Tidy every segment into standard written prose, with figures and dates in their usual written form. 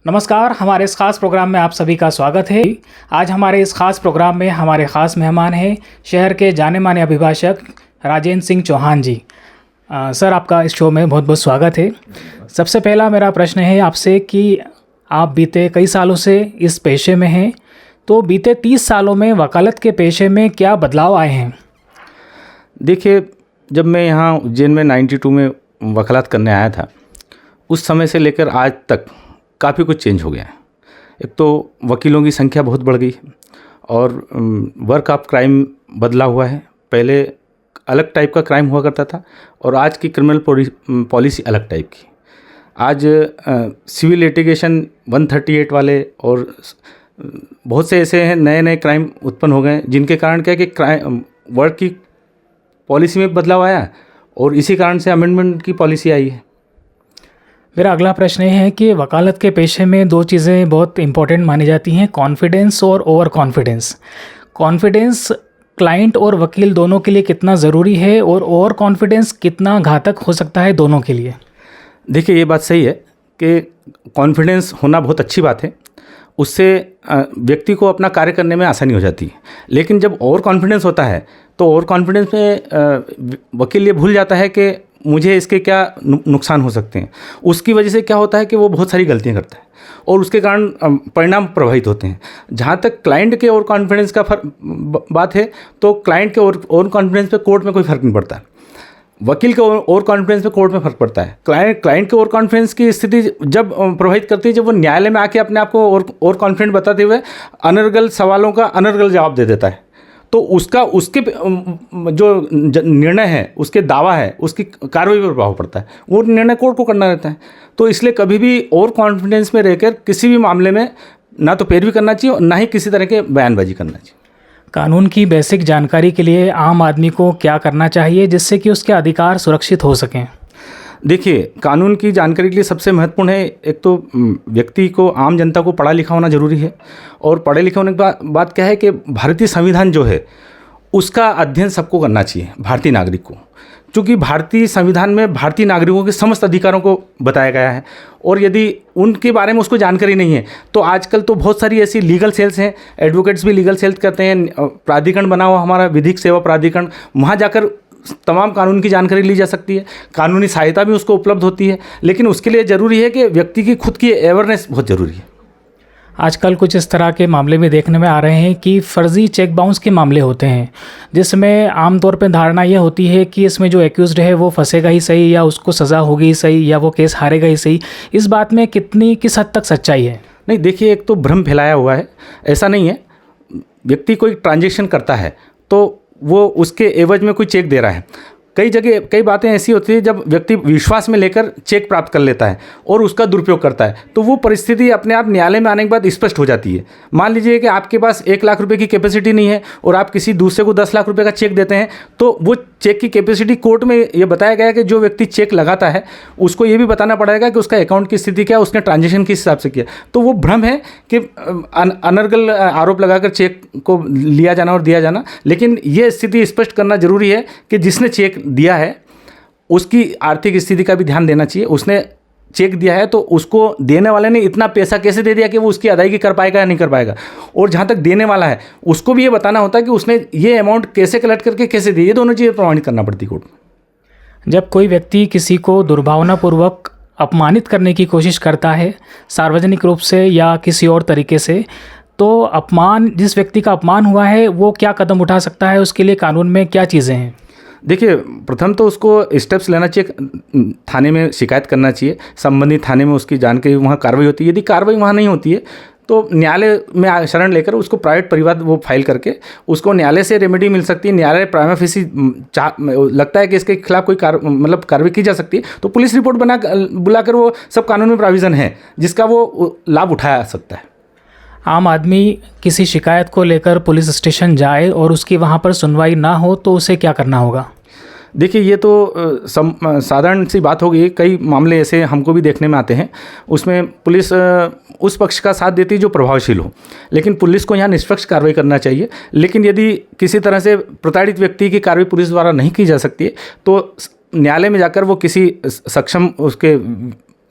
नमस्कार, हमारे इस खास प्रोग्राम में आप सभी का स्वागत है। आज हमारे इस खास प्रोग्राम में हमारे ख़ास मेहमान हैं शहर के जाने माने अभिभाषक राजेंद्र सिंह चौहान जी। सर, आपका इस शो में बहुत बहुत स्वागत है। सबसे पहला मेरा प्रश्न है आपसे कि आप बीते कई सालों से इस पेशे में हैं, तो बीते 30 सालों में वकालत के पेशे में क्या बदलाव आए हैं? देखिए, जब मैं यहाँ उज्जैन में 92 में वकालत करने आया था, उस समय से लेकर आज तक काफ़ी कुछ चेंज हो गया है। एक तो वकीलों की संख्या बहुत बढ़ गई और वर्क ऑफ क्राइम बदला हुआ है। पहले अलग टाइप का क्राइम हुआ करता था और आज की क्रिमिनल पॉलिसी अलग टाइप की। आज सिविल लिटिगेशन 138 वाले और बहुत से ऐसे हैं नए नए क्राइम उत्पन्न हो गए, जिनके कारण क्या है कि क्राइम वर्क की पॉलिसी में बदलाव आया और इसी कारण से अमेंडमेंट की पॉलिसी आई है। मेरा अगला प्रश्न ये है कि वकालत के पेशे में दो चीज़ें बहुत इंपॉर्टेंट मानी जाती हैं, कॉन्फिडेंस और ओवर कॉन्फिडेंस। कॉन्फिडेंस क्लाइंट और वकील दोनों के लिए कितना ज़रूरी है और ओवर कॉन्फिडेंस कितना घातक हो सकता है दोनों के लिए? देखिए, ये बात सही है कि कॉन्फिडेंस होना बहुत अच्छी बात है। उससे व्यक्ति को अपना कार्य करने में आसानी हो जाती है। लेकिन जब ओवर कॉन्फिडेंस होता है तो ओवर कॉन्फिडेंस में वकील ये भूल जाता है कि मुझे इसके क्या नुकसान हो सकते हैं। उसकी वजह से क्या होता है कि वो बहुत सारी गलतियां करता है और उसके कारण परिणाम प्रभावित होते हैं। जहाँ तक क्लाइंट के ओवर कॉन्फिडेंस का बात है, तो क्लाइंट के ओवर कॉन्फिडेंस पे कोर्ट में कोई फ़र्क नहीं पड़ता। वकील के ओवर कॉन्फिडेंस पे कोर्ट में फ़र्क पड़ता है। क्लाइंट के ओवर कॉन्फिडेंस की स्थिति जब प्रभावित करती है जब वो न्यायालय में आके अपने आप को ओवर कॉन्फिडेंट बताते हुए अनर्गल सवालों का अनर्गल जवाब दे देता है, तो उसके जो निर्णय है, उसके दावा है, उसकी कार्रवाई पर प्रभाव पड़ता है। वो निर्णय कोर्ट को करना रहता है। तो इसलिए कभी भी ओवर कॉन्फिडेंस में रहकर किसी भी मामले में ना तो पैरवी करना चाहिए और ना ही किसी तरह के बयानबाजी करना चाहिए। कानून की बेसिक जानकारी के लिए आम आदमी को क्या करना चाहिए जिससे कि उसके अधिकार सुरक्षित हो सकें? देखिए, कानून की जानकारी के लिए सबसे महत्वपूर्ण है, एक तो व्यक्ति को, आम जनता को पढ़ा लिखा होना जरूरी है। और पढ़े लिखे होने के बाद क्या है कि भारतीय संविधान जो है उसका अध्ययन सबको करना चाहिए, भारतीय नागरिक को। क्योंकि भारतीय संविधान में भारतीय नागरिकों के समस्त अधिकारों को बताया गया है और यदि उनके बारे में उसको जानकारी नहीं है तो आजकल तो बहुत सारी ऐसी लीगल सेल्स हैं, एडवोकेट्स भी लीगल सेल्स करते हैं, प्राधिकरण बना हुआ हमारा विधिक सेवा प्राधिकरण, वहाँ जाकर तमाम कानून की जानकारी ली जा सकती है, कानूनी सहायता भी उसको उपलब्ध होती है। लेकिन उसके लिए ज़रूरी है कि व्यक्ति की खुद की अवेयरनेस बहुत ज़रूरी है। आजकल कुछ इस तरह के मामले में देखने में आ रहे हैं कि फर्जी चेक बाउंस के मामले होते हैं, जिसमें आमतौर पर धारणा यह होती है कि इसमें जो एक्यूज्ड है वो फंसेगा ही सही, या उसको सज़ा होगी ही सही, या वो केस हारेगा ही सही। इस बात में किस हद तक सच्चाई है? नहीं, देखिए, एक तो भ्रम फैलाया हुआ है। ऐसा नहीं है। व्यक्ति कोई ट्रांजेक्शन करता है तो वो उसके एवज में कोई चेक दे रहा है। कई जगह कई बातें ऐसी होती है जब व्यक्ति विश्वास में लेकर चेक प्राप्त कर लेता है और उसका दुरुपयोग करता है, तो वो परिस्थिति अपने आप न्यायालय में आने के बाद स्पष्ट हो जाती है। मान लीजिए कि आपके पास 1 लाख रुपए की कैपेसिटी नहीं है और आप किसी दूसरे को 10 लाख रुपए का चेक देते हैं, तो वो चेक की कैपेसिटी कोर्ट में ये बताया गया है कि जो व्यक्ति चेक लगाता है उसको ये भी बताना पड़ेगा कि उसका अकाउंट की स्थिति क्या है, उसने ट्रांजेक्शन किस हिसाब से किया। तो वो भ्रम है कि अनर्गल आरोप लगाकर चेक को लिया जाना और दिया जाना। लेकिन ये स्थिति स्पष्ट करना जरूरी है कि जिसने चेक दिया है उसकी आर्थिक स्थिति का भी ध्यान देना चाहिए। उसने चेक दिया है तो उसको देने वाले ने इतना पैसा कैसे दे दिया कि वो उसकी अदायगी कर पाएगा या नहीं कर पाएगा, और जहाँ तक देने वाला है उसको भी ये बताना होता है कि उसने ये अमाउंट कैसे कलेक्ट करके कैसे दी। ये दोनों चीज़ें प्रमाणित करना पड़ती कोर्ट में। जब कोई व्यक्ति किसी को दुर्भावनापूर्वक अपमानित करने की कोशिश करता है, सार्वजनिक रूप से या किसी और तरीके से, तो जिस व्यक्ति का अपमान हुआ है वो क्या कदम उठा सकता है? उसके लिए कानून में क्या चीज़ें हैं? देखिए, प्रथम तो उसको स्टेप्स लेना चाहिए, थाने में शिकायत करना चाहिए, संबंधित थाने में उसकी जानकारी, वहाँ कार्रवाई होती है। यदि कार्रवाई वहाँ नहीं होती है तो न्यायालय में शरण लेकर उसको प्राइवेट परिवाद वो फाइल करके उसको न्यायालय से रेमेडी मिल सकती है। न्यायालय प्राइमा फेसी लगता है कि इसके खिलाफ कोई कार्रवाई की जा सकती है तो पुलिस रिपोर्ट बुलाकर वो सब कानून में प्रोविज़न है जिसका वो लाभ उठाया सकता है। आम आदमी किसी शिकायत को लेकर पुलिस स्टेशन जाए और उसकी वहाँ पर सुनवाई ना हो तो उसे क्या करना होगा? देखिए, ये तो साधारण सी बात होगी। कई मामले ऐसे हमको भी देखने में आते हैं, उसमें पुलिस उस पक्ष का साथ देती है जो प्रभावशील हो, लेकिन पुलिस को यहाँ निष्पक्ष कार्रवाई करना चाहिए। लेकिन यदि किसी तरह से प्रताड़ित व्यक्ति की कार्रवाई पुलिस द्वारा नहीं की जा सकती है तो न्यायालय में जाकर वो किसी सक्षम उसके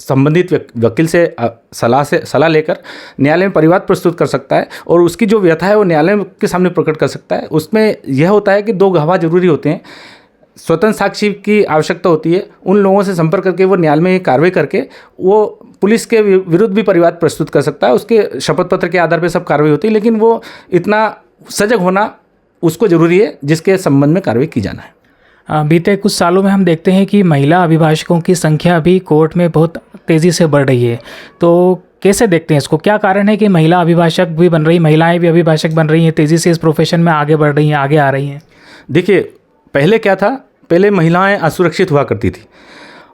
संबंधित वकील से सलाह लेकर न्यायालय में परिवाद प्रस्तुत कर सकता है और उसकी जो व्यथा है वो न्यायालय के सामने प्रकट कर सकता है। उसमें यह होता है कि 2 गवाह जरूरी होते हैं, स्वतंत्र साक्षी की आवश्यकता होती है। उन लोगों से संपर्क करके वो न्यायालय में कार्रवाई करके वो पुलिस के विरुद्ध भी परिवाद प्रस्तुत कर सकता है। उसके शपथ पत्र के आधार पर सब कार्रवाई होती है, लेकिन वो इतना सजग होना उसको ज़रूरी है जिसके संबंध में कार्रवाई की जाना है। बीते कुछ सालों में हम देखते हैं कि महिला अभिभाषकों की संख्या भी कोर्ट में बहुत तेज़ी से बढ़ रही है, तो कैसे देखते हैं इसको? क्या कारण है कि महिला अभिभाषक भी बन रही, महिलाएं भी अभिभाषक बन रही हैं, तेज़ी से इस प्रोफेशन में आगे बढ़ रही हैं, आगे आ रही हैं? देखिए, पहले क्या था, पहले महिलाएं असुरक्षित हुआ करती थी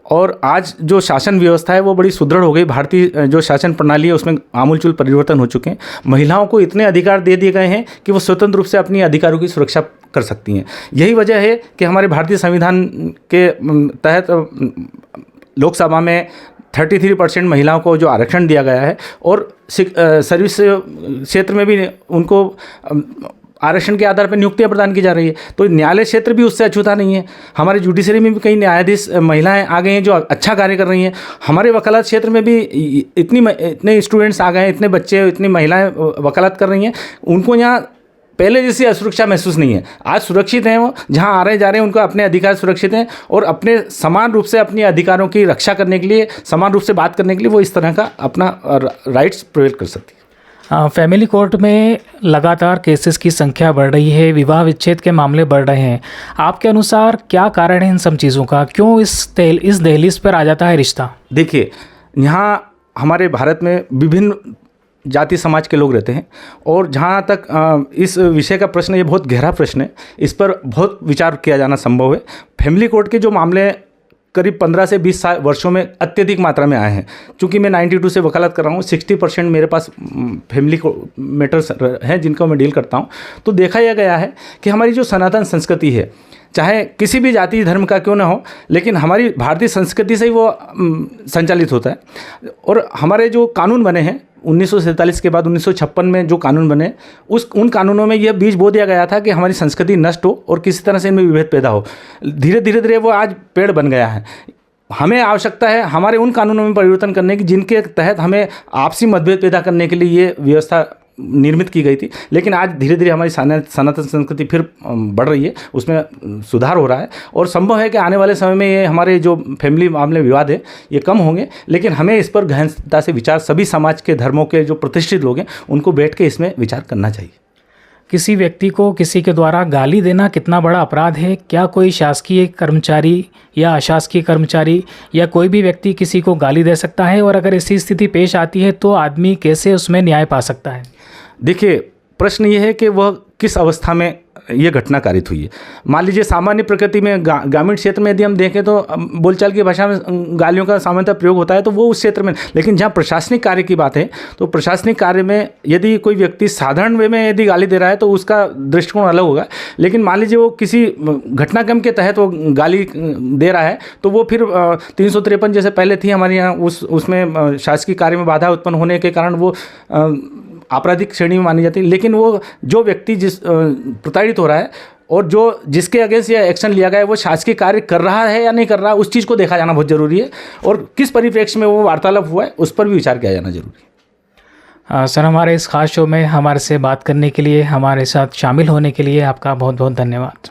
और आज जो शासन व्यवस्था है वो बड़ी सुदृढ़ हो गई। भारतीय जो शासन प्रणाली है उसमें आमूलचूल परिवर्तन हो चुके हैं। महिलाओं को इतने अधिकार दे दिए गए हैं कि वो स्वतंत्र रूप से अपनी अधिकारों की सुरक्षा कर सकती हैं। यही वजह है कि हमारे भारतीय संविधान के तहत लोकसभा में 33% महिलाओं को जो आरक्षण दिया गया है और सर्विस क्षेत्र में भी उनको आरक्षण के आधार पर नियुक्तियां प्रदान की जा रही है। तो न्यायालय क्षेत्र भी उससे अछूता नहीं है। हमारे जुडिशरी में भी कई न्यायाधीश महिलाएं आ गए हैं जो अच्छा कार्य कर रही हैं। हमारे वकालत क्षेत्र में भी इतने स्टूडेंट्स आ गए हैं, इतने बच्चे, इतनी महिलाएं वकालत कर रही हैं। उनको यहाँ पहले जैसी असुरक्षा महसूस नहीं है। आज सुरक्षित हैं, वो जहाँ आ रहे जा रहे हैं उनको अपने अधिकार सुरक्षित हैं और अपने समान रूप से अपने अधिकारों की रक्षा करने के लिए, समान रूप से बात करने के लिए वो इस तरह का अपना राइट्स प्रोवाइड कर सकती है। फैमिली कोर्ट में लगातार केसेस की संख्या बढ़ रही है, विवाह विच्छेद के मामले बढ़ रहे हैं। आपके अनुसार क्या कारण है इन सब चीज़ों का? क्यों इस दहलीज पर आ जाता है रिश्ता? देखिए, यहाँ हमारे भारत में विभिन्न जाति समाज के लोग रहते हैं और जहाँ तक इस विषय का प्रश्न, ये बहुत गहरा प्रश्न है, इस पर बहुत विचार किया जाना संभव है। फैमिली कोर्ट के जो मामले करीब 15 से 20 वर्षों में अत्यधिक मात्रा में आए हैं। चूँकि मैं 92 से वकालत कर रहा हूँ, 60% मेरे पास फैमिली मैटर्स हैं जिनको मैं डील करता हूँ। तो देखा यह गया है कि हमारी जो सनातन संस्कृति है, चाहे किसी भी जाति धर्म का क्यों ना हो, लेकिन हमारी भारतीय संस्कृति से ही वो संचालित होता है। और हमारे जो कानून बने हैं 1947 के बाद 1956 में जो कानून बने, उन कानूनों में यह बीज बो दिया गया था कि हमारी संस्कृति नष्ट हो और किसी तरह से इनमें विभेद पैदा हो। धीरे धीरे वो आज पेड़ बन गया है। हमें आवश्यकता है हमारे उन कानूनों में परिवर्तन करने की जिनके तहत हमें आपसी मतभेद पैदा करने के लिए ये व्यवस्था निर्मित की गई थी। लेकिन आज धीरे धीरे हमारी सनातन संस्कृति फिर बढ़ रही है, उसमें सुधार हो रहा है और संभव है कि आने वाले समय में ये हमारे जो फैमिली मामले विवाद है ये कम होंगे। लेकिन हमें इस पर गहनता से विचार, सभी समाज के धर्मों के जो प्रतिष्ठित लोग हैं उनको बैठ के इसमें विचार करना चाहिए। किसी व्यक्ति को किसी के द्वारा गाली देना कितना बड़ा अपराध है? क्या कोई शासकीय कर्मचारी या अशासकीय कर्मचारी या कोई भी व्यक्ति किसी को गाली दे सकता है? और अगर ऐसी स्थिति पेश आती है तो आदमी कैसे उसमें न्याय पा सकता है? देखिए, प्रश्न ये है कि वह किस अवस्था में ये घटना कारित हुई है। मान लीजिए सामान्य प्रकृति में ग्रामीण क्षेत्र में यदि हम देखें तो बोलचाल की भाषा में गालियों का सामान्यतः प्रयोग होता है, तो वो उस क्षेत्र में। लेकिन जहाँ प्रशासनिक कार्य की बात है तो प्रशासनिक कार्य में यदि कोई व्यक्ति साधारण वे में यदि गाली दे रहा है तो उसका दृष्टिकोण अलग होगा। लेकिन मान लीजिए वो किसी घटनाक्रम के तहत वो गाली दे रहा है तो वो फिर 353 जैसे पहले थी हमारे यहाँ, उसमें शासकीय कार्य में बाधा उत्पन्न होने के कारण वो आपराधिक श्रेणी में मानी जाती है। लेकिन वो जो व्यक्ति जिस प्रताड़ित हो रहा है और जिसके अगेंस्ट यह एक्शन लिया गया है वो शासकीय कार्य कर रहा है या नहीं कर रहा, उस चीज़ को देखा जाना बहुत ज़रूरी है और किस परिप्रेक्ष्य में वो वार्तालाप हुआ है उस पर भी विचार किया जाना जरूरी है। सर, हमारे इस खास शो में हमारे से बात करने के लिए, हमारे साथ शामिल होने के लिए आपका बहुत बहुत धन्यवाद।